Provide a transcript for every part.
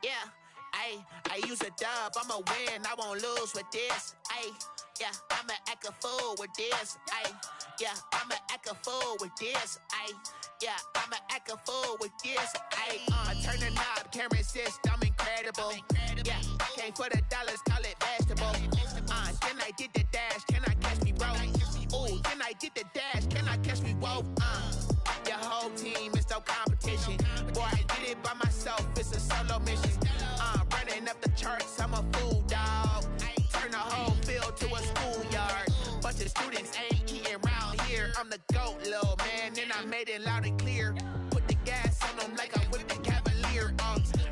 Yeah, I use a dub, I'ma win, I won't lose with this. Yeah, I'ma act a fool with this. Yeah, I'ma act a fool with this. Yeah, I'ma act a fool with this. I turn the knob, camera assist, I'm incredible. Yeah, came for the dollars, call it vegetable. Then I did the dash, can I catch me, bro? Ooh, then I did the dash, can I catch me, whoa? Your whole team is no competition. Boy, I did it by myself, it's a solo mission. Running up the charts, I'm a fool, dog. Turn the whole field to a schoolyard. Bunch of students ain't eating round here. I'm the GOAT, little man, and I made it loud and clear. Put the gas on them like I'm with the Cavalier.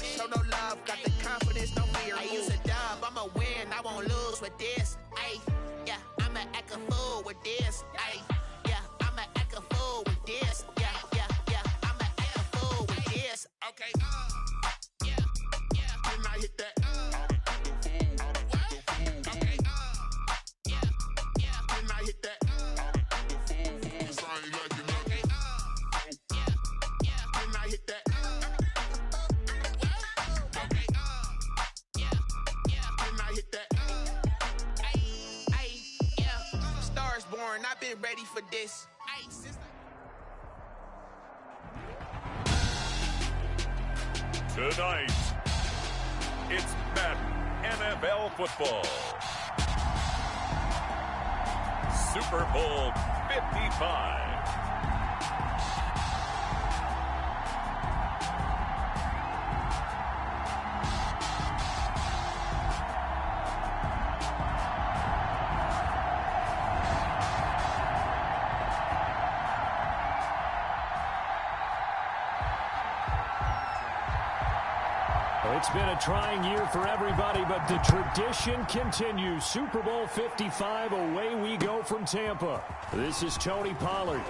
Show no love, got the confidence, no fear. I use a dub, I'ma win, I won't lose with this. Yeah, I'ma act a fool with this. Yeah, I'ma act a fool with this. Yeah, I'ma act a fool with this. Okay, yeah, when I hit that. I've been ready for this. Tonight, it's Madden NFL football. Super Bowl 55. It's been a trying year for everybody, but the tradition continues. Super Bowl 55, away we go from Tampa. This is Tony Pollard.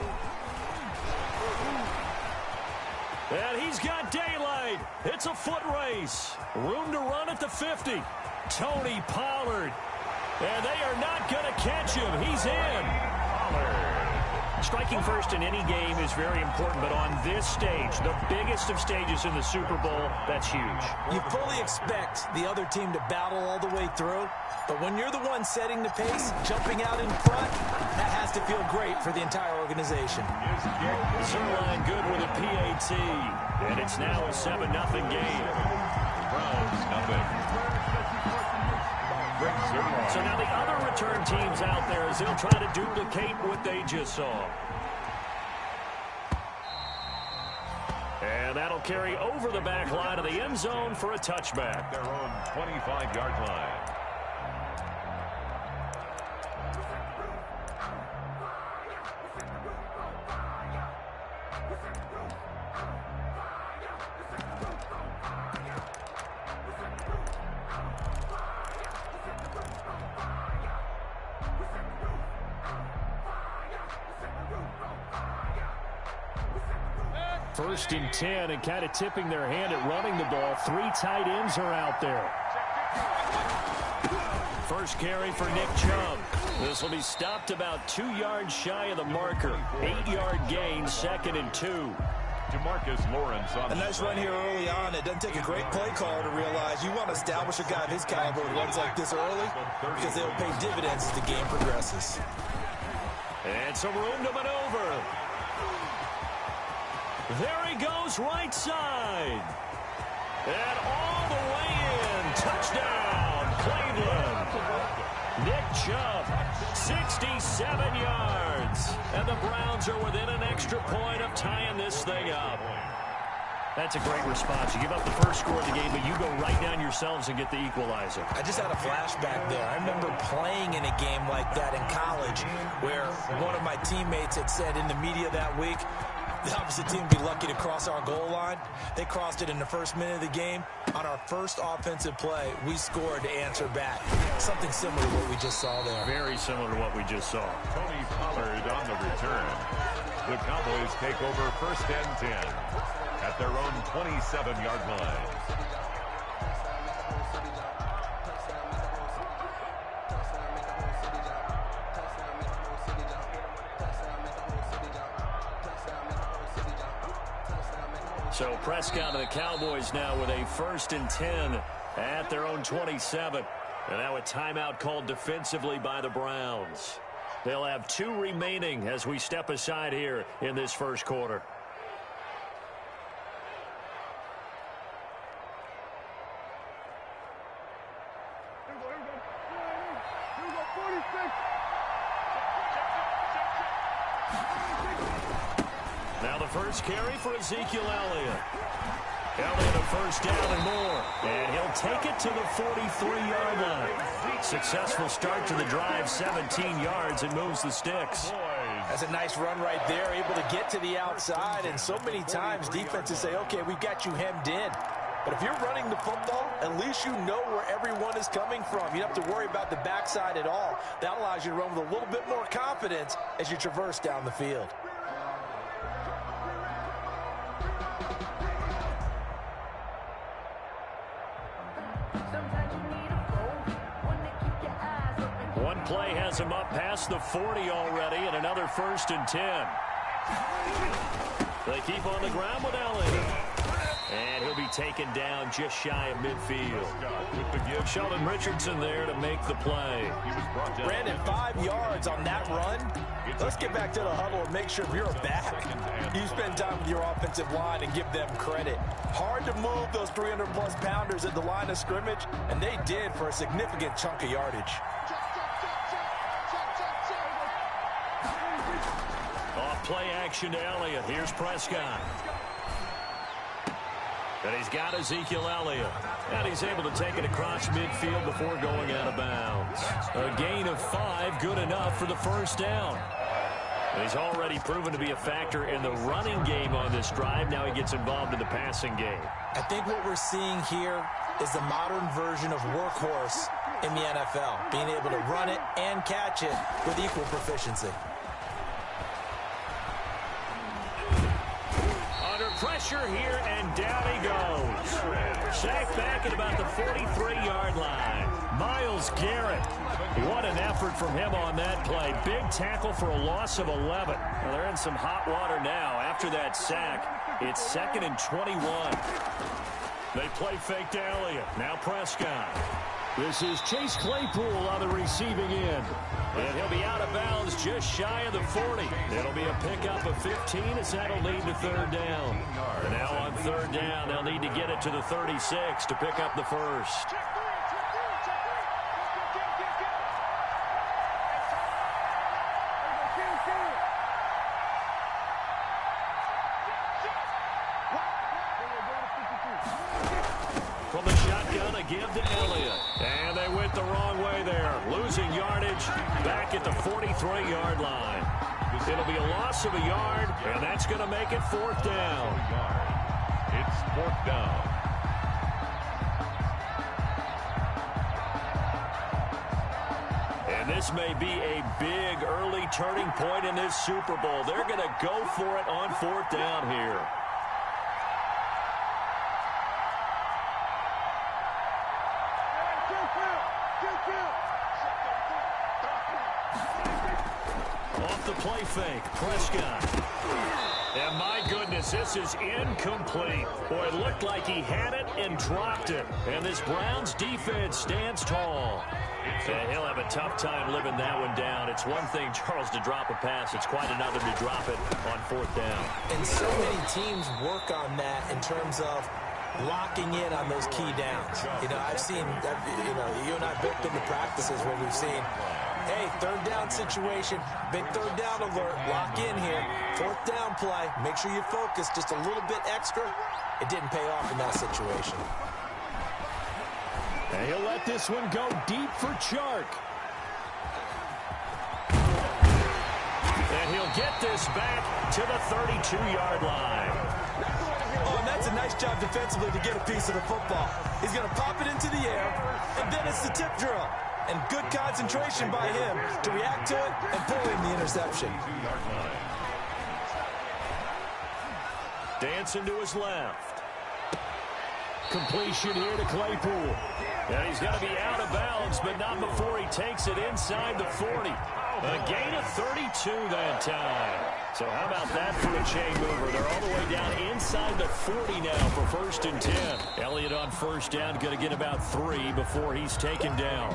And he's got daylight. It's a foot race. Room to run at the 50. Tony Pollard. And they are not going to catch him. He's in. Pollard. Striking first in any game is very important, but on this stage, the biggest of stages in the Super Bowl, that's huge. You fully expect the other team to battle all the way through, but when you're the one setting the pace, jumping out in front, that has to feel great for the entire organization. Zerline good with a PAT, and it's now a 7-0 game. Browns nothing. So now the other return teams out there as they'll try to duplicate what they just saw. And that'll carry over the back line of the end zone for a touchback. Their own 25-yard line. First and 10, and kind of tipping their hand at running the ball. 3 tight ends are out there. First carry for Nick Chubb. This will be stopped about 2 yards shy of the marker. 8-yard gain, 2nd and 2. Demarcus Lawrence on a nice run here early on. It doesn't take a great play caller to realize you want to establish a guy of his caliber who runs like this early because they'll pay dividends as the game progresses. And some room to maneuver. There he goes, right side. And all the way in. Touchdown, Cleveland. Nick Chubb, 67 yards. And the Browns are within an extra point of tying this thing up. That's a great response. You give up the first score of the game, but you go right down yourselves and get the equalizer. I just had a flashback there. I remember playing in a game like that in college where one of my teammates had said in the media that week, the opposite team would be lucky to cross our goal line. They crossed it in the first minute of the game. On our first offensive play, we scored to answer back. Something similar to what we just saw there. Very similar to what we just saw. Tony Pollard on the return. The Cowboys take over first and 10 at their own 27-yard line. So Prescott and the Cowboys now with a 1st and 10 at their own 27. And now a timeout called defensively by the Browns. They'll have 2 remaining as we step aside here in this first quarter. Now the first carry for Ezekiel Elliott. Elliott a 1st down and more. And he'll take it to the 43-yard line. Successful start to the drive, 17 yards, and moves the sticks. That's a nice run right there, able to get to the outside. And so many times defenses say, okay, we've got you hemmed in. But if you're running the football, at least you know where everyone is coming from. You don't have to worry about the backside at all. That allows you to run with a little bit more confidence as you traverse down the field. One play has him up past the 40 already, and another 1st and 10. They keep on the ground with Elliott. And he'll be taken down just shy of midfield. Sheldon Richardson there to make the play. Brandon, 5 yards on that run. Let's get back to the huddle and make sure if you're back, you spend time with your offensive line and give them credit. Hard to move those 300-plus pounders at the line of scrimmage, and they did for a significant chunk of yardage. Off play action to Elliott. Here's Prescott. And he's got Ezekiel Elliott. And he's able to take it across midfield before going out of bounds. A gain of 5, good enough for the 1st down. And he's already proven to be a factor in the running game on this drive. Now he gets involved in the passing game. I think what we're seeing here is the modern version of workhorse in the NFL. Being able to run it and catch it with equal proficiency. Pressure here, and down he goes. Sacked back at about the 43-yard line. Myles Garrett. What an effort from him on that play. Big tackle for a loss of 11. Well, they're in some hot water now. After that sack, it's 2nd and 21. They play fake to Elliott. Now Prescott. This is Chase Claypool on the receiving end. And he'll be out of bounds just shy of the 40. It'll be a pickup of 15 as that'll lead to 3rd down. And now on 3rd down, they'll need to get it to the 36 to pick up the 1st. From the shotgun, a give to Elliott. And they went the wrong way there. Losing yardage back at the 43-yard line. It'll be a loss of a yard, and that's going to make it 4th down. It's 4th down. And this may be a big early turning point in this Super Bowl. They're going to go for it on 4th down here. Off the play fake, Prescott. And my goodness, this is incomplete. Boy, it looked like he had it and dropped it. And this Browns defense stands tall. And he'll have a tough time living that one down. It's one thing, Charles, to drop a pass. It's quite another to drop it on 4th down. And so many teams work on that in terms of locking in on those key downs. You know, I've seen, you and I have both been to practices where we've seen, hey, 3rd down situation, big 3rd down alert, lock in here, 4th down play, make sure you focus just a little bit extra. It didn't pay off in that situation. And he'll let this one go deep for Chark. And he'll get this back to the 32-yard line. Oh, and that's a nice job defensively to get a piece of the football. He's going to pop it into the air, and then it's the tip drill. And good concentration by him to react to it and pull in the interception. Dancing to his left. Completion here to Claypool. And he's going to be out of bounds, but not before he takes it inside the 40. A gain of 32 that time. So how about that for a chain mover? They're all the way down inside the 40 now for 1st and 10. Elliott on 1st down, going to get about 3 before he's taken down.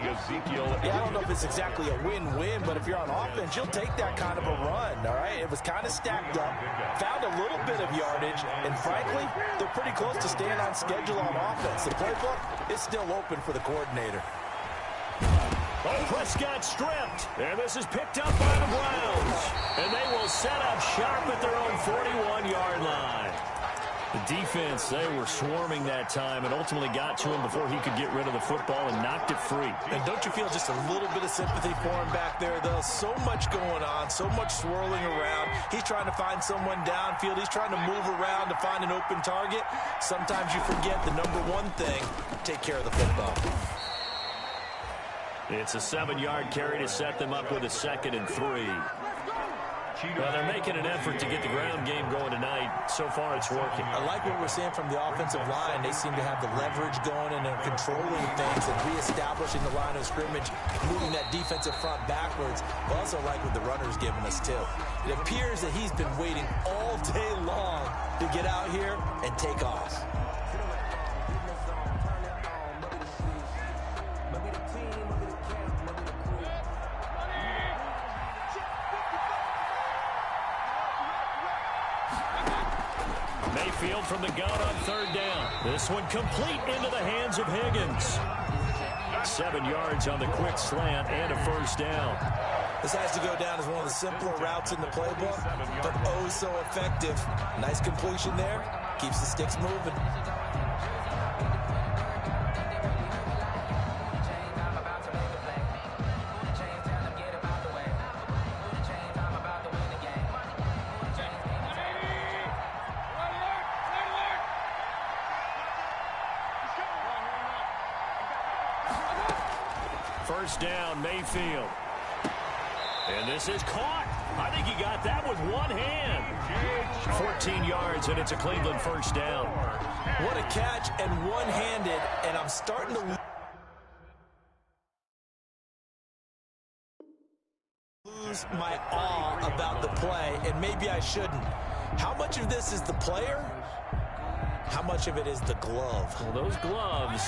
Ezekiel. Yeah, I don't know if it's exactly a win-win, but if you're on offense, you'll take that kind of a run, all right? It was kind of stacked up, found a little bit of yardage, and frankly, they're pretty close to staying on schedule on offense. The playbook is still open for the coordinator. Oh, Prescott stripped, and this is picked up by the Browns. And they will set up shop at their own 41-yard line. The defense, they were swarming that time and ultimately got to him before he could get rid of the football and knocked it free. And don't you feel just a little bit of sympathy for him back there, though? So much going on, so much swirling around. He's trying to find someone downfield. He's trying to move around to find an open target. Sometimes you forget the number one thing, take care of the football. It's a 7-yard carry to set them up with a 2nd and 3. Well, they're making an effort to get the ground game going tonight. So far, it's working. I like what we're seeing from the offensive line. They seem to have the leverage going and they're controlling things and reestablishing the line of scrimmage, moving that defensive front backwards. I also like what the runner's giving us, too. It appears that he's been waiting all day long to get out here and take off. Mayfield from the gun on 3rd down. This one complete into the hands of Higgins. 7 yards on the quick slant and a 1st down. This has to go down as one of the simpler routes in the playbook, but oh so effective. Nice completion there. Keeps the sticks moving. First down, Mayfield. And this is caught. I think he got that with one hand. 14 yards, and it's a Cleveland 1st down. What a catch, and one-handed, and I'm starting to lose my awe about the play, and maybe I shouldn't. How much of this is the player? How much of it is the glove? Well, those gloves,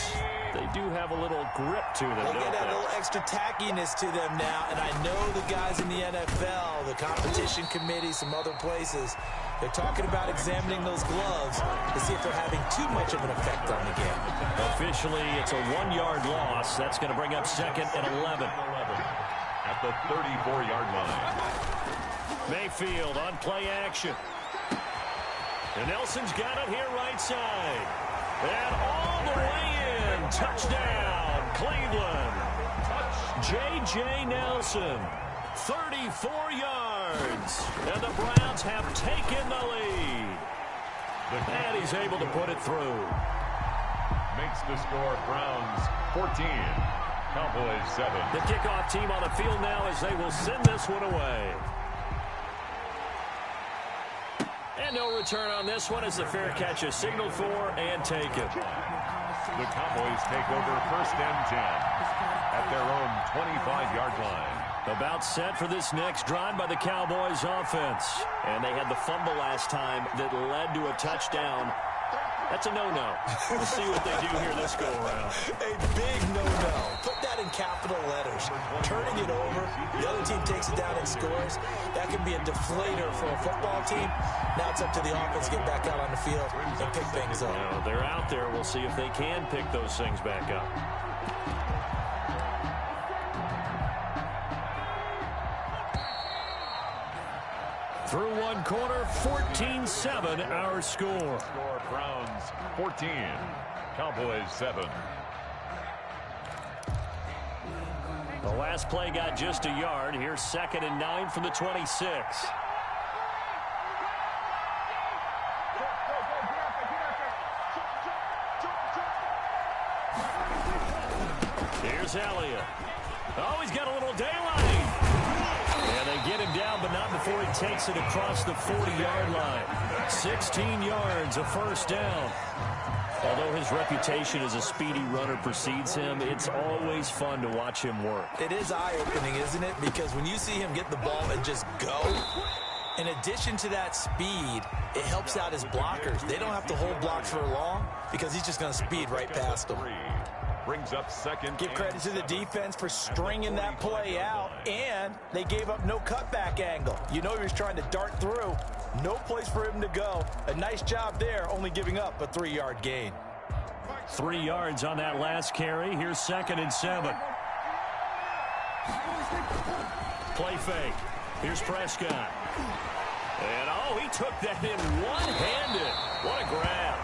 they do have a little grip to them. They get a little extra tackiness to them now, and I know the guys in the NFL, the competition committee, some other places, they're talking about examining those gloves to see if they're having too much of an effect on the game. Officially, it's a 1-yard loss. That's going to bring up 2nd and 11. At the 34-yard line. Mayfield on play action. And Nelson's got it here right side. And all the way in. Touchdown, Cleveland. J.J. Nelson, 34 yards. And the Browns have taken the lead. And he's able to put it through. Makes the score Browns 14, Cowboys 7. The kickoff team on the field now as they will send this one away. And no return on this one as the fair catch is signaled for and taken. The Cowboys take over 1st and 10 at their own 25-yard line. About set for this next drive by the Cowboys offense. And they had the fumble last time that led to a touchdown. That's a no-no. We'll see what they do here this go-around. A big no-no. Put that in capital letters. Turning it over, the other team takes it down and scores. That can be a deflator for a football team. Now it's up to the offense to get back out on the field and pick things up. Well, they're out there. We'll see if they can pick those things back up. Through one quarter, 14-7 our score. Browns 14, Cowboys 7. The last play got just a yard. Here's 2nd and 9 from the 26. Here's Elliott. Oh, he's got a little daylight. And they get him down, but not before he takes it across the 40-yard line. 16 yards, a 1st down. Although his reputation as a speedy runner precedes him, it's always fun to watch him work. It is eye-opening, isn't it? Because when you see him get the ball and just go, in addition to that speed, it helps out his blockers. They don't have to hold blocks for long because he's just going to speed right past them. Brings up second. Give credit to the defense for stringing that play out, and they gave up no cutback angle. You know he was trying to dart through. No place for him to go. A nice job there, only giving up a 3-yard gain. 3 yards on that last carry. Here's 2nd and 7. Play fake. Here's Prescott. And, oh, he took that in one-handed. What a grab.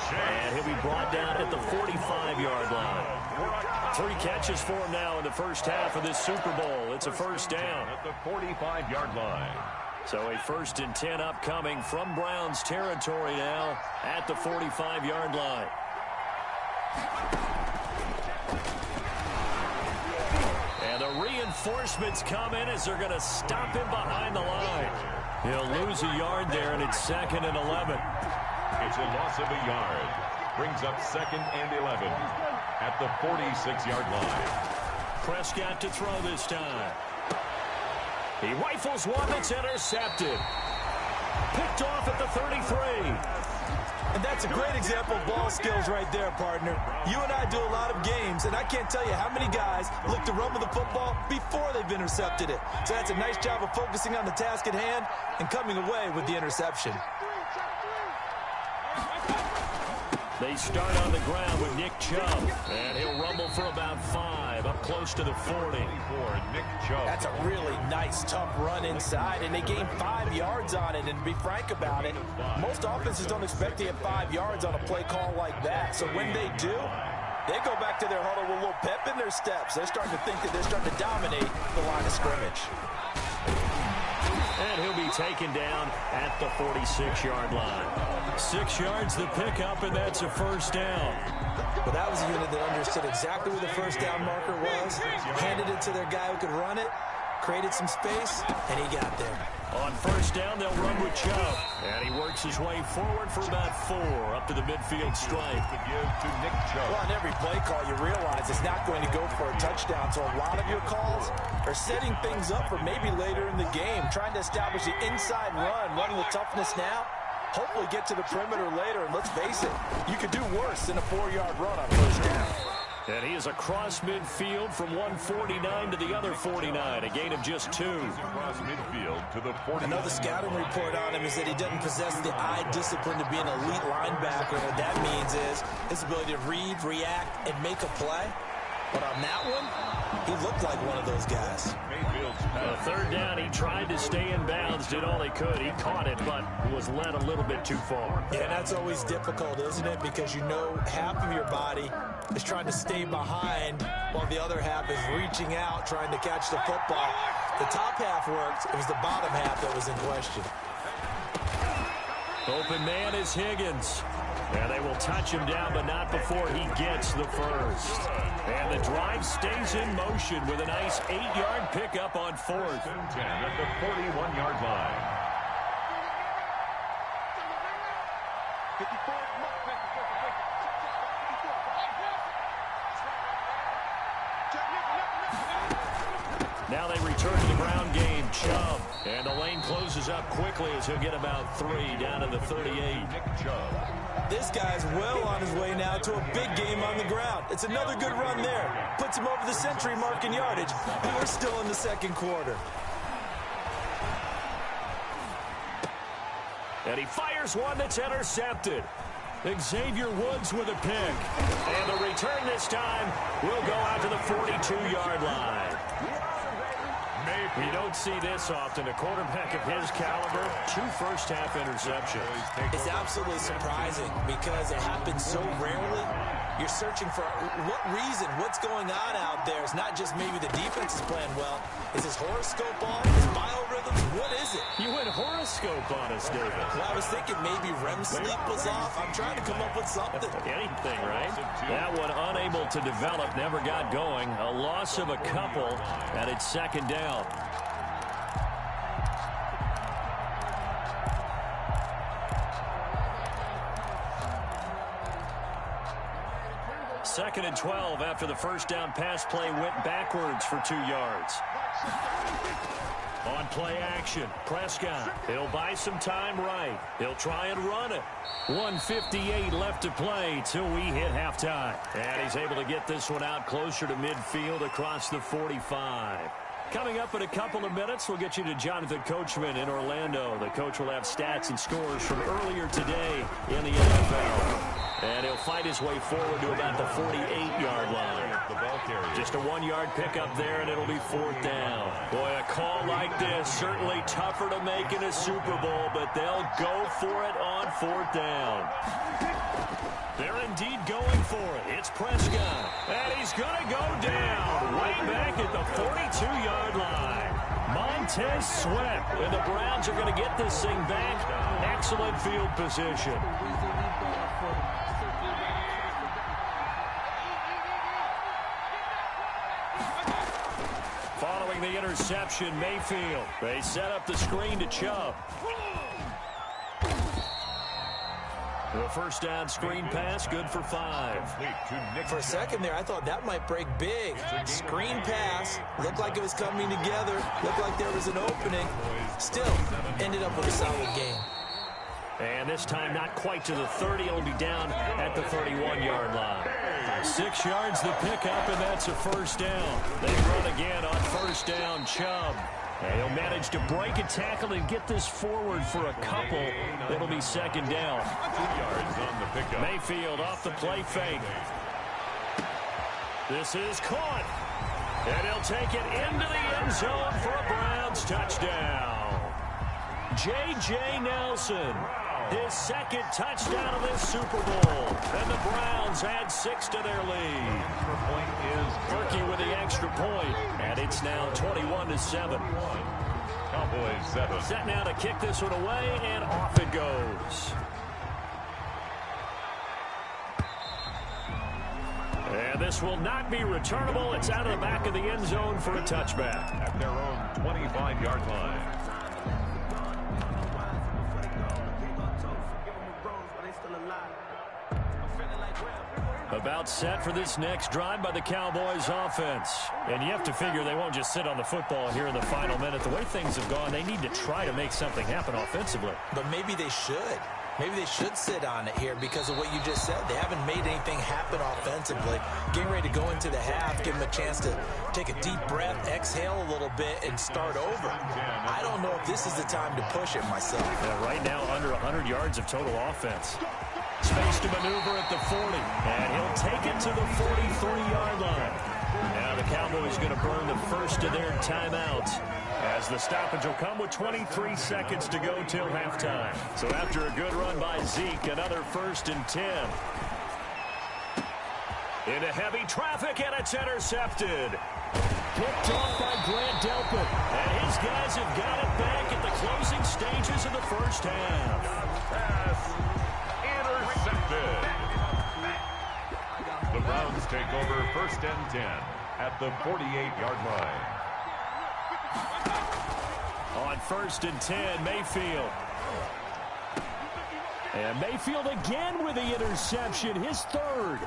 And he'll be brought down at the 45-yard line. 3 catches for him now in the first half of this Super Bowl. It's a first down. At the 45-yard line. So a 1st and 10 upcoming from Browns territory now at the 45-yard line. And the reinforcements come in as they're going to stop him behind the line. He'll lose a yard there, and it's 2nd and 11. It's a loss of a yard. Brings up 2nd and 11 at the 46-yard line. Prescott to throw this time. He rifles one that's intercepted. Picked off at the 33. And that's a great example of ball skills right there, partner. You and I do a lot of games, and I can't tell you how many guys look to run with the football before they've intercepted it. So that's a nice job of focusing on the task at hand and coming away with the interception. They start on the ground with Nick Chubb, and he'll rumble for about 5, up close to the 40. Nick Chubb. That's a really nice, tough run inside, and they gained 5 yards on it. And to be frank about it, most offenses don't expect to get 5 yards on a play call like that. So when they do, they go back to their huddle with a little pep in their steps. They're starting to think that they're starting to dominate the line of scrimmage. And he'll be taken down at the 46-yard line. 6 yards the pickup, and that's a first down. But that was a unit that understood exactly where the first down marker was, handed it to their guy who could run it, created some space, and he got there. On first down, they'll run with Chubb. And he works his way forward for about 4, up to the midfield stripe. To give to Nick Chubb. Well, on every play call, you realize it's not going to go for a touchdown. So a lot of your calls are setting things up for maybe later in the game, trying to establish the inside run, running with toughness now. Hopefully get to the perimeter later, and let's face it, you could do worse than a 4-yard run on first down. And he is across midfield from 149 to the other 49, a gain of just 2. Across midfield to the 40. Another scouting report on him is that he doesn't possess the eye discipline to be an elite linebacker. What that means is his ability to read, react, and make a play. But on that one, he looked like one of those guys. Third down, he tried to stay in bounds, did all he could. He caught it, but was led a little bit too far. Yeah, and that's always difficult, isn't it? Because you know half of your body is trying to stay behind while the other half is reaching out, trying to catch the football. The top half worked. It was the bottom half that was in question. Open man is Higgins. And they will touch him down, but not before he gets the first. And the drive stays in motion with a nice 8-yard pickup on 4th. 10 at the 41-yard line. Now they return to the ground game. Chubb. And the lane closes up quickly as he'll get about 3 down to the 38. Nick Chubb. This guy's well on his way now to a big game on the ground. It's another good run there. Puts him over the century mark in yardage. And we're still in the second quarter. And he fires one that's intercepted. Xavier Woods with a pick. And the return this time will go out to the 42-yard line. We don't see this often. A quarterback of his caliber, 2 first-half interceptions. It's absolutely surprising because it happens so rarely. You're searching for what reason, what's going on out there. It's not just maybe the defense is playing well. Is his horoscope on? His biorhythms? What is it? You went horoscope on us, David. Well, I was thinking maybe REM sleep was off. I'm trying to come up with something. Anything, right? That one unable to develop, never got going. A loss of a couple, and it's second down. 2nd and 12 after the first down pass play went backwards for 2 yards. On play action, Prescott. He'll buy some time right. He'll try and run it. 1:58 left to play till we hit halftime. And he's able to get this one out closer to midfield across the 45. Coming up in a couple of minutes, we'll get you to Jonathan Coachman in Orlando. The coach will have stats and scores from earlier today in the NFL. And he'll fight his way forward to about the 48-yard line. Just a 1-yard pickup there, and it'll be 4th down. Boy, a call like this, certainly tougher to make in a Super Bowl, but they'll go for it on 4th down. They're indeed going for it. It's Prescott. And he's going to go down way back at the 42-yard line. Montez Sweat. And the Browns are going to get this thing back. Excellent field position. Following the interception, Mayfield. They set up the screen to Chubb. The first down screen pass, good for 5. For a second there, I thought that might break big. Screen pass, looked like it was coming together, looked like there was an opening. Still, ended up with a solid game. And this time not quite to the 30. It'll be down at the 31-yard line. 6 yards the pickup, and that's a first down. They run again on first down, Chubb. And he'll manage to break a tackle and get this forward for a couple. It'll be 2nd down. 2 yards on the pickup. Mayfield off the play fake. This is caught. And he'll take it into the end zone for a Browns touchdown. J.J. Nelson. His 2nd touchdown of this Super Bowl. And the Browns add 6 to their lead. Berkey with the extra point. And it's now 21-7. Cowboys 7. Set now to kick this one away, and off it goes. And this will not be returnable. It's out of the back of the end zone for a touchback. At their own 25-yard line. About set for this next drive by the Cowboys offense. And you have to figure they won't just sit on the football here in the final minute. The way things have gone, they need to try to make something happen offensively. But maybe they should. Maybe they should sit on it here because of what you just said. They haven't made anything happen offensively. Getting ready to go into the half, give them a chance to take a deep breath, exhale a little bit, and start over. I don't know if this is the time to push it myself. Yeah, right now, under 100 yards of total offense. Space to maneuver at the 40, and he'll take it to the 43-yard line. Now the Cowboys going to burn the first of their timeouts, as the stoppage will come with 23 seconds to go till halftime. So after a good run by Zeke, another 1st and 10. Into heavy traffic, and it's intercepted. Picked off by Grant Delpit, and his guys have got it back at the closing stages of the first half. Pass intercepted. The Browns take over 1st and 10 at the 48-yard line. On 1st and 10, Mayfield. And Mayfield again with the interception, his 3rd.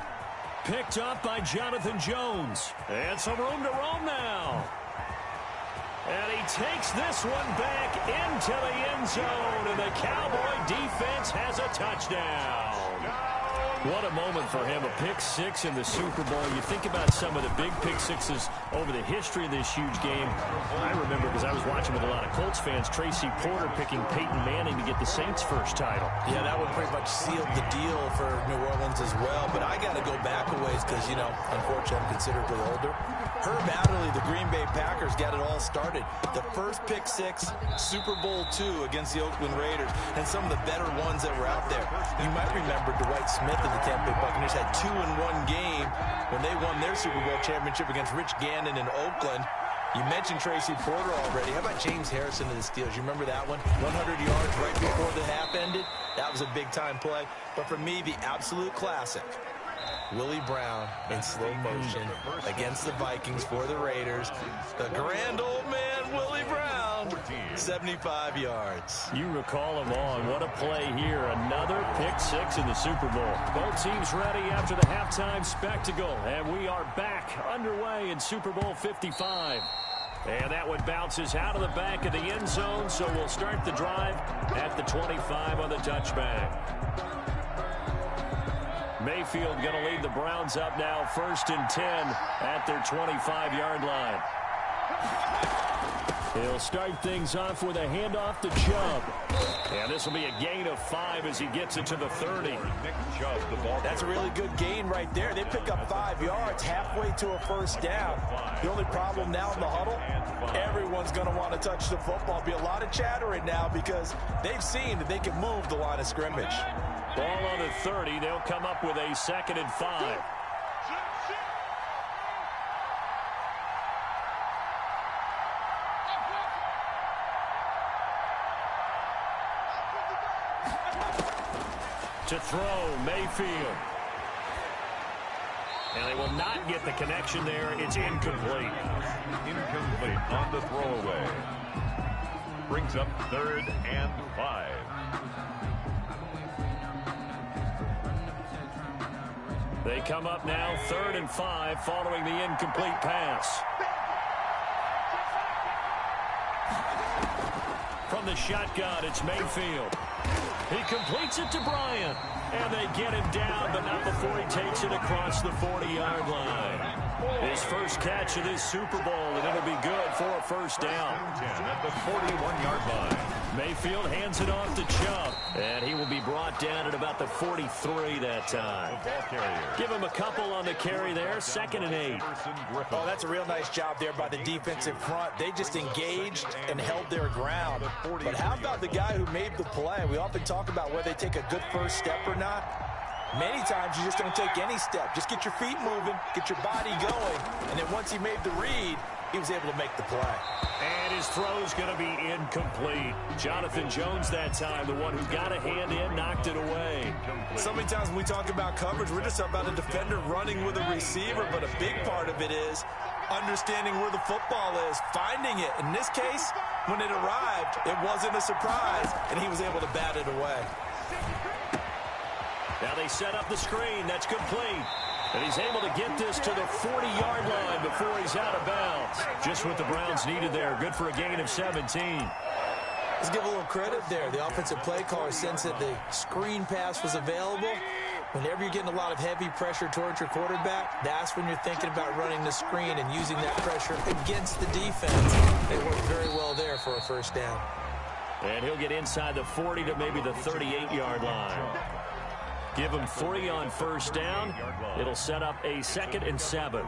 Picked up by Jonathan Jones. And some room to roam now. And he takes this one back into the end zone, and the Cowboy defense has a touchdown. What a moment for him, a pick 6 in the Super Bowl. You think about some of the big pick 6s over the history of this huge game. I remember, because I was watching with a lot of Colts fans, Tracy Porter picking Peyton Manning to get the Saints' first title. Yeah, that one pretty much sealed the deal for New Orleans as well. But I got to go back a ways because, you know, unfortunately I'm considerably older. Herb Adderley, the Green Bay Packers, got it all started. The first pick 6, Super Bowl II against the Oakland Raiders, and some of the better ones that were out there. You might remember Dwight Smith of the Tampa Bay Buccaneers had 2 in one game when they won their Super Bowl championship against Rich Gannon in Oakland. You mentioned Tracy Porter already. How about James Harrison of the Steelers? You remember that one? 100 yards right before the half ended. That was a big-time play. But for me, the absolute classic, Willie Brown in slow motion against the Vikings for the Raiders. The grand old man, Willie Brown, 75 yards. You recall him on. What a play here. Another pick six in the Super Bowl. Both teams ready after the halftime spectacle. And we are back underway in Super Bowl 55. And that one bounces out of the back of the end zone, so we'll start the drive at the 25 on the touchback. Mayfield going to lead the Browns up now, 1st and 10 at their 25-yard line. He'll start things off with a handoff to Chubb. And this will be a gain of 5 as he gets it to the 30. Nick Chubb, the ball. That's a really good gain right there. They pick up 5 yards halfway to a first down. The only problem now in the huddle, everyone's going to want to touch the football. Be a lot of chattering now because they've seen that they can move the line of scrimmage. Ball on the 30. They'll come up with a 2nd and 5. To throw, Mayfield. And they will not get the connection there. It's incomplete. Incomplete on the throwaway. Brings up 3rd and 5. They come up now 3rd and 5 following the incomplete pass. From the shotgun, it's Mayfield. He completes it to Bryant. And they get him down, but not before he takes it across the 40-yard line. His first catch of this Super Bowl, and it'll be good for a first down. 10 at the 41-yard line. Mayfield hands it off to Chubb, and he will be brought down at about the 43 that time. Give him a couple on the carry there, 2nd and 8. Oh, that's a real nice job there by the defensive front. They just engaged and held their ground. But how about the guy who made the play? We often talk about whether they take a good first step or not. Many times you just don't take any step. Just get your feet moving, get your body going, and then once he made the read, he was able to make the play. And his throw's going to be incomplete. Jonathan Jones that time, the one who got a hand in, knocked it away. So many times when we talk about coverage, we're just about a defender running with a receiver, but a big part of it is understanding where the football is, finding it. In this case, when it arrived, it wasn't a surprise, and he was able to bat it away. Now they set up the screen. That's complete. And he's able to get this to the 40-yard line before he's out of bounds. Just what the Browns needed there. Good for a gain of 17. Let's give a little credit there. The offensive play caller sensed that the screen pass was available. Whenever you're getting a lot of heavy pressure towards your quarterback, that's when you're thinking about running the screen and using that pressure against the defense. They worked very well there for a first down. And he'll get inside the 40 to maybe the 38-yard line. Give him 3 on first down. It'll set up a 2nd and 7.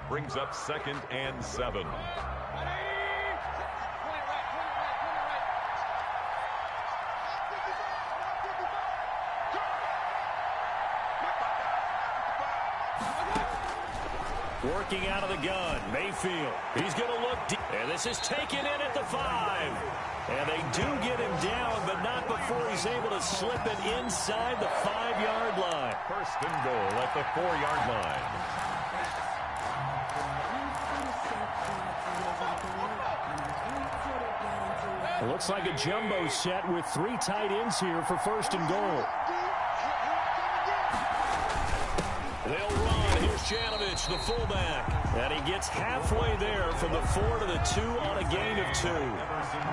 Brings up 2nd and 7. Working out of the gun, Mayfield. He's going to look deep. And this is taken in at the 5. And they do get him down, but not before he's able to slip it inside the 5-yard line. 1st and goal at the 4-yard line. It looks like a jumbo set with 3 tight ends here for 1st and goal. They'll run. Here's Janovich, the fullback. And he gets halfway there from the 4 to the 2 on a gain of 2.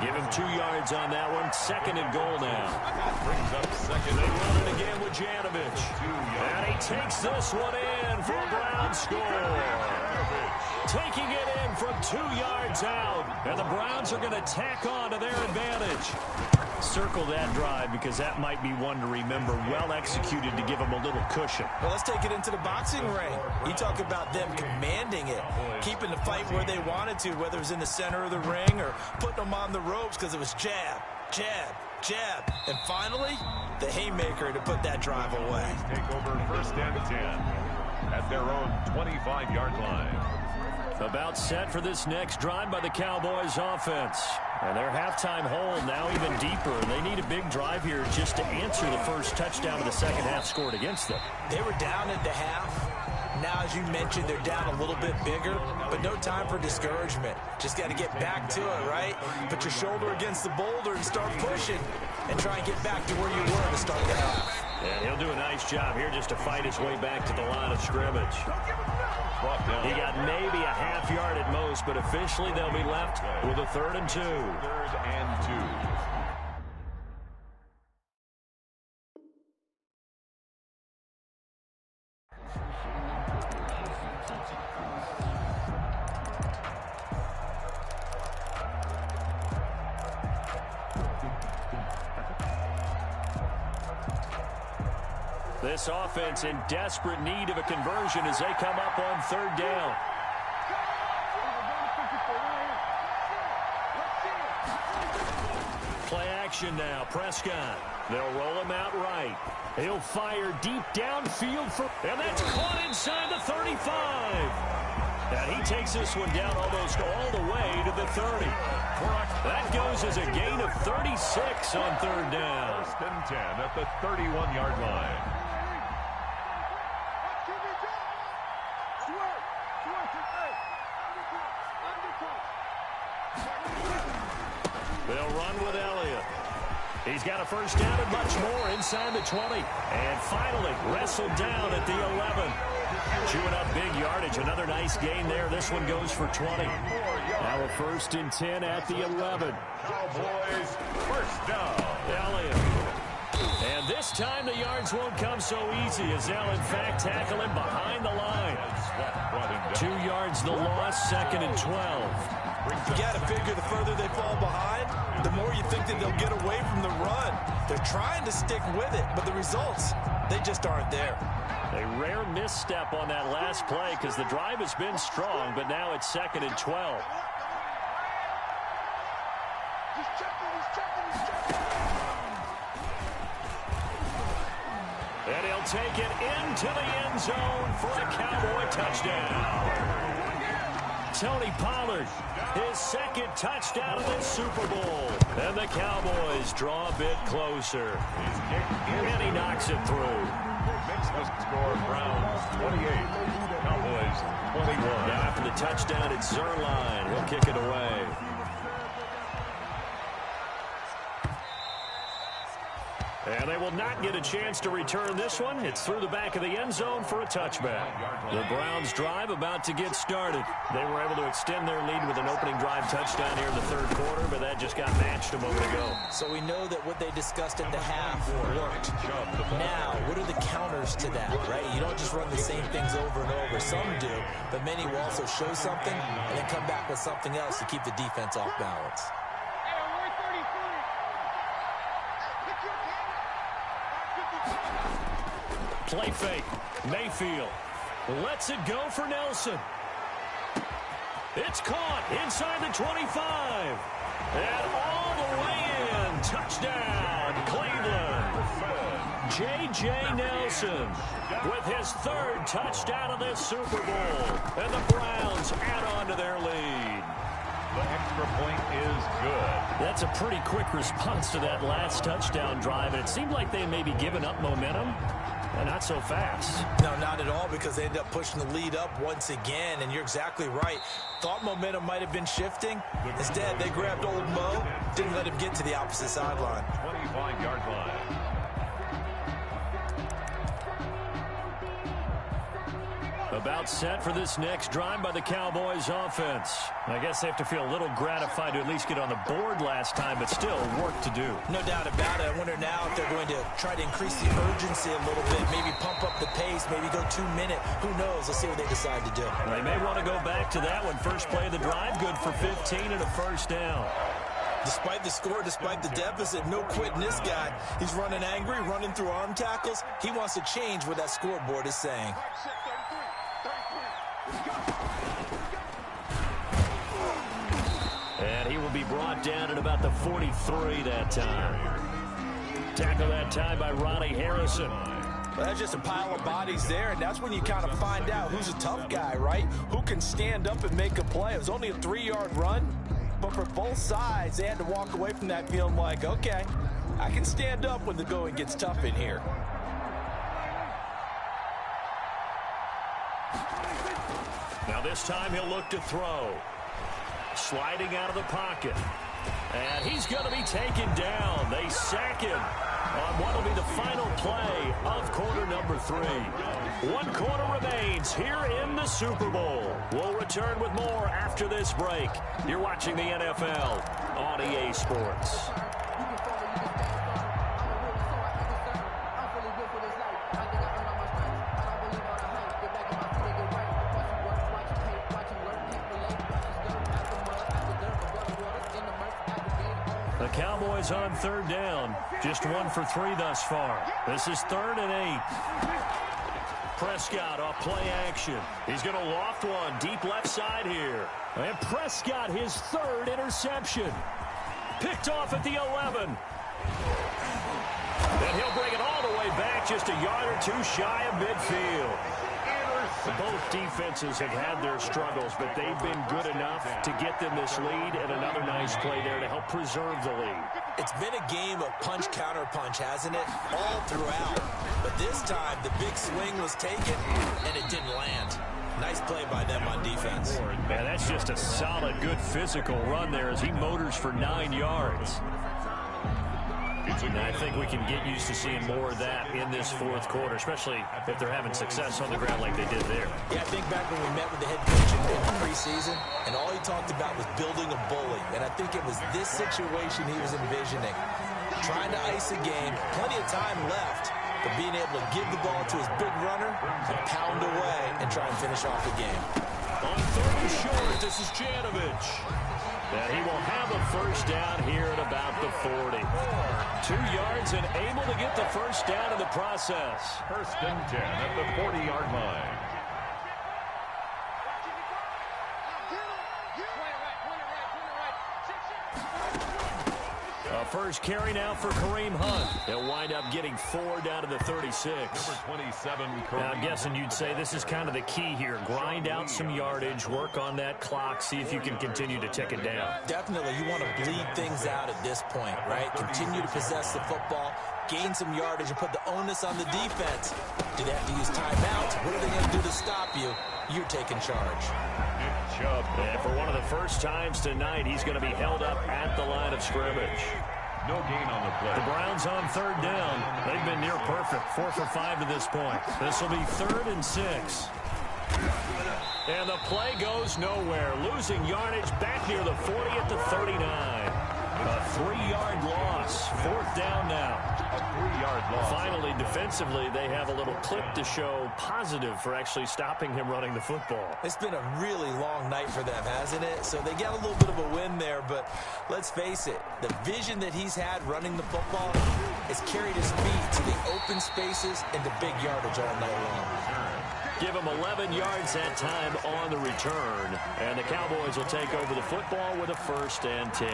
Give him 2 yards on that one. 2nd and goal now. Brings up 2nd. They run it again with Janovich. And he takes this one in for a Brown score. Taking it in from 2 yards out. And the Browns are going to tack on to their advantage. Circle that drive because that might be one to remember. Well executed to give them a little cushion. Well, let's take it into the boxing ring. You talk about them commanding it, keeping the fight where they wanted to, whether it was in the center of the ring or putting them on the ropes because it was jab, jab, jab. And finally, the haymaker to put that drive away. Take over 1st and 10 at their own 25-yard line. About set for this next drive by the Cowboys offense. And their halftime hole now even deeper. They need a big drive here just to answer the first touchdown of the second half scored against them. They were down at the half. Now, as you mentioned, they're down a little bit bigger, but no time for discouragement. Just got to get back to it, right? Put your shoulder against the boulder and start pushing and try and get back to where you were to start the half. And he'll do a nice job here just to fight his way back to the line of scrimmage. He got maybe a half yard at most, but officially they'll be left with a 3rd and 2. 3rd and 2. This offense in desperate need of a conversion as they come up on 3rd down. Play action now, Prescott. They'll roll him out right. He'll fire deep downfield and that's caught inside the 35. And he takes this one down almost all the way to the 30. That goes as a gain of 36 on 3rd down. 1st and 10 at the 31-yard line. They'll run with Elliott. He's got a first down and much more inside the 20. And finally wrestled down at the 11. Chewing up big yardage. Another nice gain there. This one goes for 20. Now a 1st and 10 at the 11. Cowboys first down. Elliott. And this time the yards won't come so easy as they'll in fact tackle him behind the line. 2 yards the loss, 2nd and 12. You got to figure the further they fall behind, the more you think that they'll get away from the run. They're trying to stick with it, but the results, they just aren't there. A rare misstep on that last play because the drive has been strong, but now it's 2nd and 12. And he'll take it into the end zone for a Cowboy touchdown. Tony Pollard, his 2nd touchdown of this Super Bowl. And the Cowboys draw a bit closer. And he knocks it through. Makes the score Browns 28, Cowboys 21. Now after the touchdown, it's Zuerlein. He'll kick it away. And they will not get a chance to return this one. It's through the back of the end zone for a touchback. The Browns drive about to get started. They were able to extend their lead with an opening drive touchdown here in the 3rd quarter, but that just got matched a moment ago. So we know that what they discussed at the half worked. Now, what are the counters to that, right? You don't just run the same things over and over. Some do, but many will also show something and then come back with something else to keep the defense off balance. Play fake. Mayfield lets it go for Nelson. It's caught inside the 25. And all the way in. Touchdown, Cleveland. J.J. Nelson with his 3rd touchdown of this Super Bowl. And the Browns add on to their lead. The extra point is good. That's a pretty quick response to that last touchdown drive. And it seemed like they may be giving up momentum. And not so fast. No, not at all, because they end up pushing the lead up once again. And you're exactly right. Thought momentum might have been shifting. Instead, they grabbed old Mo, didn't let him get to the opposite sideline. 25-yard line. About set for this next drive by the Cowboys offense. I guess they have to feel a little gratified to at least get on the board last time, but still work to do. No doubt about it. I wonder now if they're going to try to increase the urgency a little bit, maybe pump up the pace, maybe go 2-minute. Who knows? Let's see what they decide to do. They may want to go back to that one. First play of the drive, good for 15 and a first down. Despite the score, despite the deficit, no quitting this guy. He's running angry, running through arm tackles. He wants to change what that scoreboard is saying. And he will be brought down at about the 43 that time. Tackle that time by Ronnie Harrison. Well, that's just a pile of bodies there, and that's when you kind of find out who's a tough guy, right? Who can stand up and make a play. It was only a 3-yard run, But for both sides, they had to walk away from that feeling like, okay, I can stand up when the going gets tough in here. Now this time he'll look to throw. Sliding out of the pocket. And he's going to be taken down. They sack him on what will be the final play of quarter number 3. 1 quarter remains here in the Super Bowl. We'll return with more after this break. You're watching the NFL on EA Sports. The Cowboys on 3rd down. Just 1 for 3 thus far. This is 3rd and 8. Prescott off play action. He's going to loft one deep left side here. And Prescott, his 3rd interception. Picked off at the 11. And he'll bring it all the way back, just a yard or 2 shy of midfield. Both defenses have had their struggles, but they've been good enough to get them this lead, and another nice play there to help preserve the lead. It's been a game of punch-counter-punch, hasn't it? All throughout. But this time, the big swing was taken, and it didn't land. Nice play by them on defense. Man, that's just a solid, good physical run there as he motors for 9 yards. And I think we can get used to seeing more of that in this 4th quarter, especially if they're having success on the ground like they did there. Yeah, I think back when we met with the head coach in the preseason, and all he talked about was building a bully. And I think it was this situation he was envisioning. Trying to ice a game, plenty of time left, but being able to give the ball to his big runner and pound away and try and finish off the game. On 3rd and short, this is Janovich. And he will have a 1st down here at about the 40. 2 yards and able to get the 1st down in the process. 1st and 10 at the 40-yard line. First carry now for Kareem Hunt. They'll wind up getting 4 down to the 36. Number 27, Now, I'm guessing you'd say this is kind of the key here. Grind out some yardage, work on that clock, see if you can continue to tick it down. Definitely, you want to bleed things out at this point, right? Continue to possess the football, gain some yardage, and put the onus on the defense. Do they have to use timeouts? What are they going to do to stop you? You're taking charge. Nick Chubb. And for one of the first times tonight, he's going to be held up at the line of scrimmage. No gain on the play. The Browns on 3rd down. They've been near perfect. 4 for 5 to this point. This will be 3rd and 6. And the play goes nowhere. Losing yardage back near the 40 at the 39. A 3-yard loss. 4th down now. A 3-yard loss. Finally, defensively, they have a little clip to show positive for actually stopping him running the football. It's been a really long night for them, hasn't it? So they got a little bit of a win there, but let's face it, the vision that he's had running the football has carried his feet to the open spaces and the big yardage all night long. Give him 11 yards that time on the return, and the Cowboys will take over the football with a 1st and 10.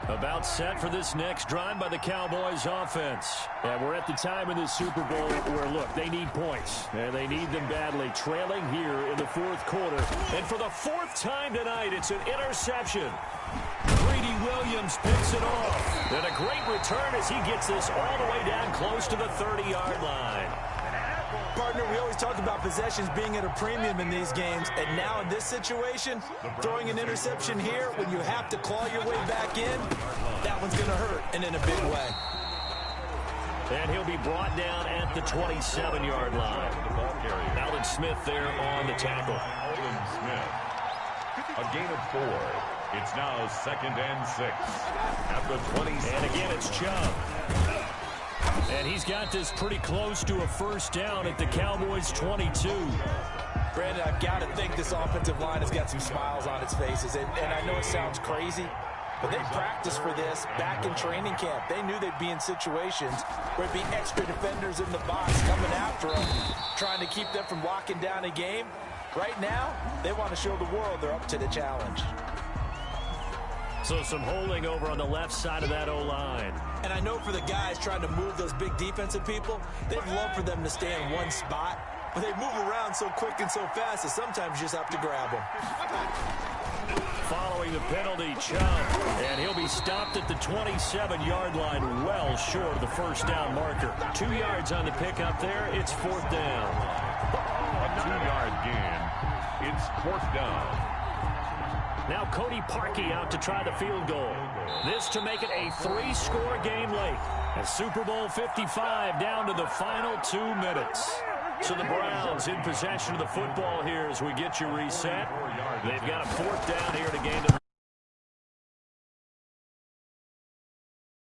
About set for this next drive by the Cowboys offense. And we're at the time in this Super Bowl where, look, they need points. And they need them badly, trailing here in the 4th quarter. And for the 4th time tonight, it's an interception. Greedy Williams picks it off. And a great return as he gets this all the way down close to the 30-yard line. Partner, we always talk about possessions being at a premium in these games, and now in this situation, throwing an interception here when you have to claw your way back in, that one's going to hurt, and in a big way. And he'll be brought down at the 27-yard line. Aldon Smith there on the tackle. Aldon Smith. A gain of 4. It's now 2nd and 6 at the 27. And again, it's Chubb. And he's got this pretty close to a 1st down at the Cowboys' 22. Brandon, I've got to think this offensive line has got some smiles on its faces. And I know it sounds crazy, but they practiced for this back in training camp. They knew they'd be in situations where it'd be extra defenders in the box coming after them, trying to keep them from locking down a game. Right now, they want to show the world they're up to the challenge. So some holding over on the left side of that O-line. And I know for the guys trying to move those big defensive people, they'd love for them to stay in one spot, but they move around so quick and so fast that sometimes you just have to grab them. Following the penalty, Chubb, and he'll be stopped at the 27-yard line, well short of the first down marker. 2 yards on the pickup there. It's 4th down. A 2-yard gain. It's 4th down. Now Cody Parkey out to try the field goal. This to make it a 3-score game late. And Super Bowl 55 down to the final 2 minutes. So the Browns in possession of the football here as we get you reset. They've got a 4th down here to gain the